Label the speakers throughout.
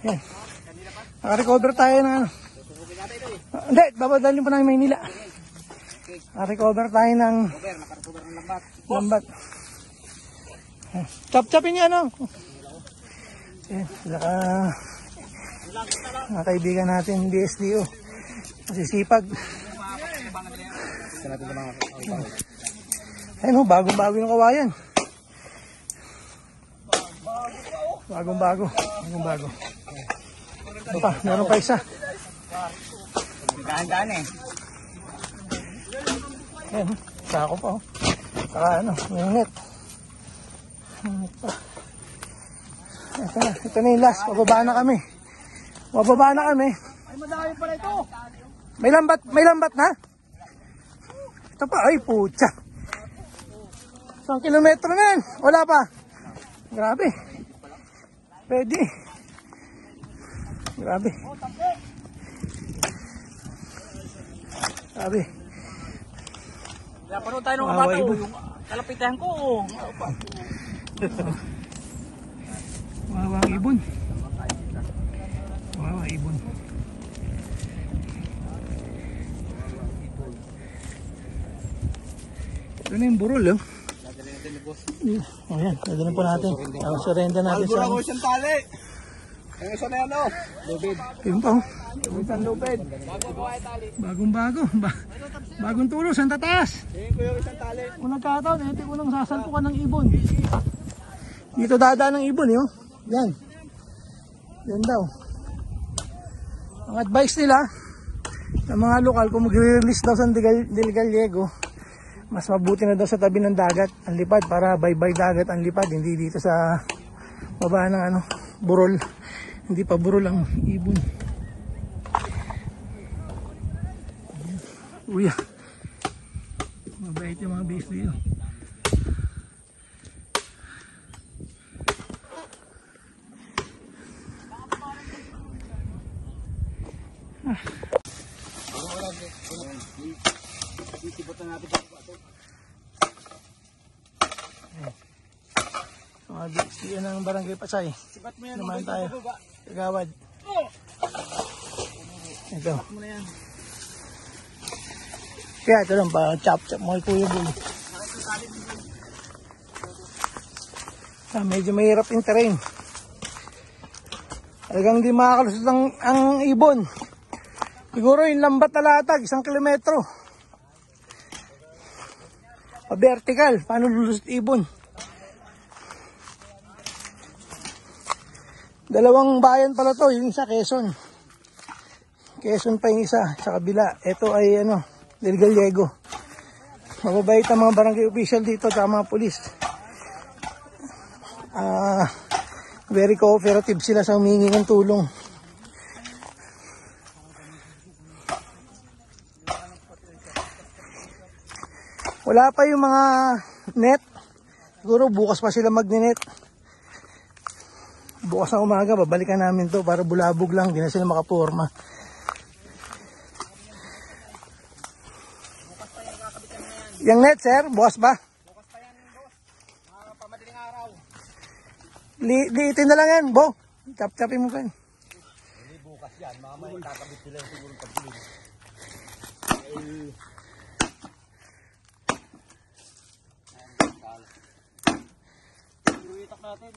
Speaker 1: Ayan. Naka-recover tayo ng ano. Hindi, babadalhin pa namin Maynila. Naka-recover tayo ng lambat. Chop-chopin niya ano. Ayan, sila ka mga kaibigan natin BSDO. Masisipag. Ayun o, bagong-bago yung kawayan. Bagong-bago. Ito pa, meron pa isa.
Speaker 2: Dahan-dahan eh.
Speaker 1: Ayan, sako pa o. Saka ano, may net. Net pa. Ito na yung last. Mababa na kami.
Speaker 2: Ay, madami pala ito.
Speaker 1: May lambat na? Ito pa, ay putya. 1 kilometro na yan. Wala pa. Grabe. Pwede. Grabe.
Speaker 2: Kaya panood tayo ng mga bata. Yung kalapitahan ko.
Speaker 1: Wawang ibon. Ito na yung burol, oh. Ayan, dadalhin po natin. Surrender natin sa...
Speaker 2: Albura ko isang tali. Yung isa na yan, oh. Lubid.
Speaker 1: Yun pa, oh.
Speaker 2: Isang lubid.
Speaker 1: Bagong-bago. Bagong tulo, Santa Taas.
Speaker 2: Tingin ko yung isang tali.
Speaker 1: Kung nagkataon, ito ko nang sasalpukan ng ibon. Dito dadaan ng ibon, yun. Yan. Yan daw. Ang advice nila, sa mga lokal, kung mag-release daw sa Del Gallego, mas mabuti na daw sa tabi ng dagat ang lipad para bye-bye dagat ang lipad, hindi dito sa baba ng ano, burol. Hindi pa burol ang ibon. Uya. Mabait yung mga base dito. Yan ang barangay Pasay. Naman tayo. Kagawad. Ito. Kaya ito lang pa chop-chop mo kay Kuya Bull. Medyo mahirap yung terrain. Talagang di makakalusot ang ibon. Siguro yung lambat na latag, 1 kilometro. Pa-vertical, paano lulusot ibon? 2 bayan pala to, yung isa Quezon. Quezon pa yung isa sa kabila. Ito ay ano, Del Gallego. Mababait ang mga barangay official dito at mga pulis. Very cooperative sila sa humingi ng tulong. Wala pa yung mga net. Siguro bukas pa sila mag-net. Bukas na umaga, babalikan namin to para bulabog lang, di na sila makaporma. Yung net, sir, bukas ba?
Speaker 2: Bukas pa yan, boss. Pamadaling araw.
Speaker 1: Liitin na lang yan, bo. Chop-chopin mo pa yan.
Speaker 2: Hindi bukas yan, mamaya kakabit sila yung siguro pagpilin. Iruitak natin.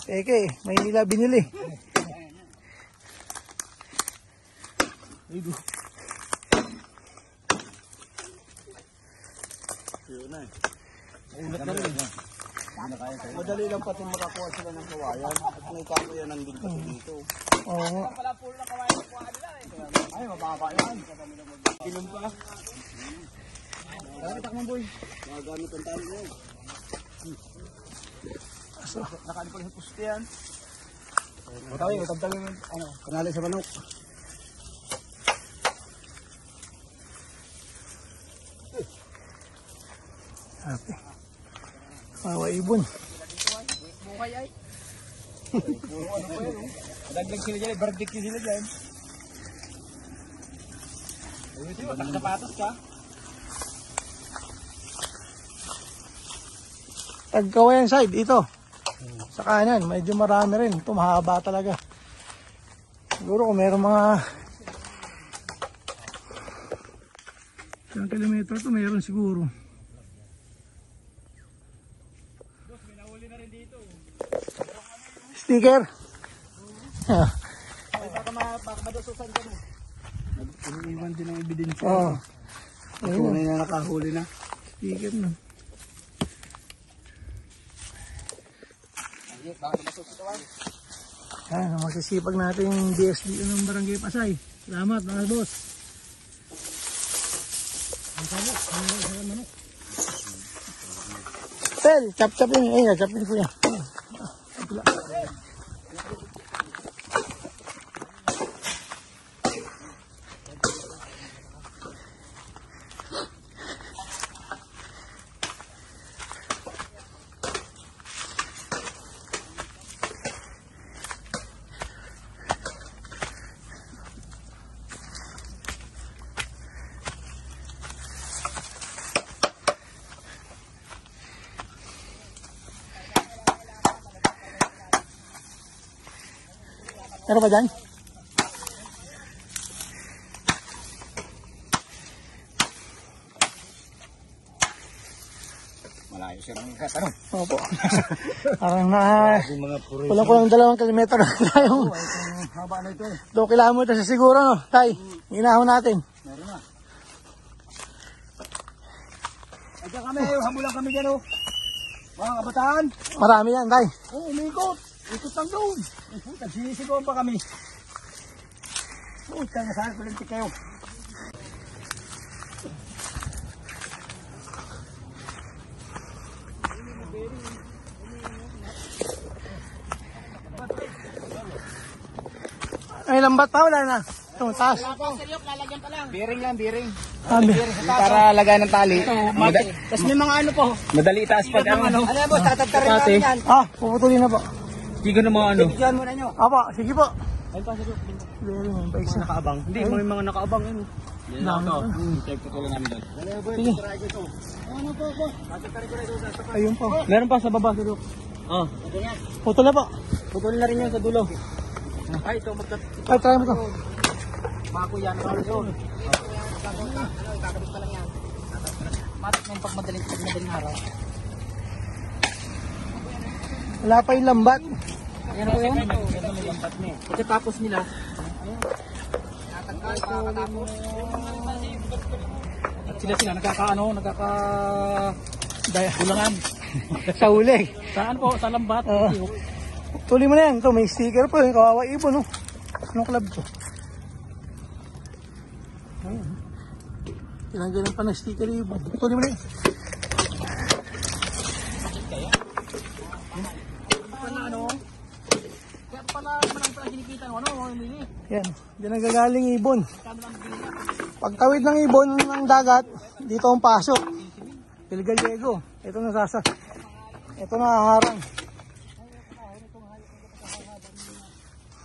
Speaker 1: Eke, Maynila binili.
Speaker 2: Ulat na rin. Madali lang pati makakuha sila ng kawayan. At may kakuya ng din pati dito.
Speaker 1: Oo.
Speaker 2: Wala po na kawayan na kuha nila eh. Ay, mababa yan. Kilom pa. Kaya takman boy. Magagamit ang tali mo. Nakaano pa yung puste yan. Matawin, itabtagin mo. Ano? Kanali sa manok.
Speaker 1: Happy. Mawa ibon.
Speaker 2: Bukay ay. Dagdag sila dyan, barbecue sila dyan. Ayun, nakasapatos ka.
Speaker 1: Tagkawayan side, ito. Sa kanan, medyo marami rin. Ito mahaba talaga. Siguro kung meron mga ilang kilometro ito, meron siguro. Sticker.
Speaker 2: Baka madususan ka mo. Iniiwan din ang ebidensya.
Speaker 1: Oo.
Speaker 2: Tunay na nakahuli na.
Speaker 1: Sticker na. Ayan, masisipag natin yung DSD ng Barangay Pasay. Salamat mga boss. Pel, chap-chap yun. Ayun, chap yun kuya. Meron ba dyan?
Speaker 2: Malayo siya ng katanong.
Speaker 1: Opo. Parang na... Kulang-kulang 2 kilometro na tayo.
Speaker 2: Haba na ito.
Speaker 1: 2 kilometro sa siguro, no? Tay, inahon natin.
Speaker 2: Meron na. Ayan kami, hamulan kami dyan, oh. Mga kabataan.
Speaker 1: Marami yan, tay.
Speaker 2: Oo, umikot. Ikot lang doon. Nagsisigawan pa kami. Puta, nasaan kulintik kayo.
Speaker 1: Ay, lambat pa, wala na. Ito, taas.
Speaker 2: Bearing lang, bearing.
Speaker 1: Para
Speaker 2: lagay ng tali. Tapos may mga ano po. Madali itaas pag ang ano. Ano po, tatagtarin natin yan.
Speaker 1: Ah, puputulin na po.
Speaker 2: Hindi ko na mga ano. Bigyan mo na nyo.
Speaker 1: Apo, sige po.
Speaker 2: Ayun pa, sige.
Speaker 1: Very man, bike na.
Speaker 2: Nakaabang. Hindi, may mga nakaabang yun. Yan lang ito. Check ko lang namin doon.
Speaker 1: Sige.
Speaker 2: Ano po po? Tatagtarin ko na ito.
Speaker 1: Ayun po.
Speaker 2: Meron pa sa baba, sige. Oh.
Speaker 1: Putol na po.
Speaker 2: Putulin na rin yun sa dulo. Ay, ito
Speaker 1: Ay, try mo to.
Speaker 2: Bako yan. Kakabit pa lang yan. Matik ng madaling araw.
Speaker 1: Wala pa yung lambat.
Speaker 2: Ayan po yun. Ito may lambat niya. Pagkatapos nila. At sila nagkaka-bulangan.
Speaker 1: Sa huli.
Speaker 2: Saan po? Sa lambat.
Speaker 1: Tuloy mo na yan. Ito, may sticker po. Yung kawawa ibon, no? Anong club to? Ayun. Tinanggalan pa ng sticker ibon. Tuloy mo na yan.
Speaker 2: Kaya pala naman ang kinikita ano?
Speaker 1: Yan. Diyan nagagaling ibon. Pagtawid ng ibon ng dagat, dito ang pasok. Pilgallego. Ito na sasak. Ito na haharang.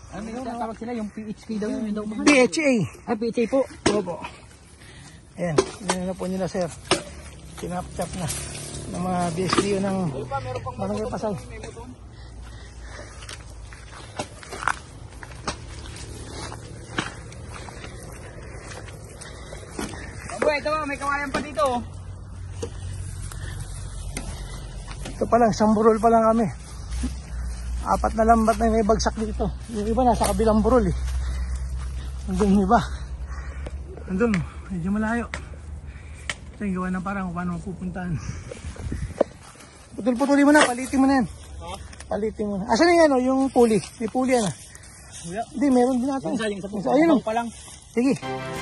Speaker 2: Ano yung tawag sila? Yung PHK daw yun.
Speaker 1: PHA.
Speaker 2: Ah, PHA po.
Speaker 1: Opo. Ayan. Yan na po nila, sir. Kinap-chap na ng mga BSDO ng Barangay Pasay.
Speaker 2: Abo, ito ba? May kawayan pa dito.
Speaker 1: Ito pa lang, isang burol pa lang kami. 4 na lambat na may bagsak dito. Yung iba nasa kabilang burol eh. Andun yung iba. Andun, medyo malayo. Ito yung gawa ng parang kung paano mapupuntahan. Putol-putulin mo na, palitin mo na yan. Palitin mo na. Asan yung ano, yung pulley? May pulley yan ah. Hindi, meron din natin. Ayun oh.
Speaker 2: Pa lang.
Speaker 1: Sige.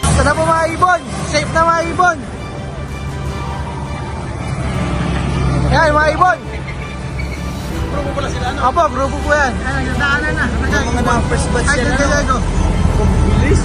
Speaker 1: Ito na po mga ibon. Safe na mga ibon. Yan mga ibon.
Speaker 2: Grupo pala sila, ano?
Speaker 1: Apo, grupo po yan. Ayan, nagdaanan na.
Speaker 2: Mga first batch
Speaker 1: Ay,
Speaker 2: yan,
Speaker 1: Pilgallego.
Speaker 2: Bilis.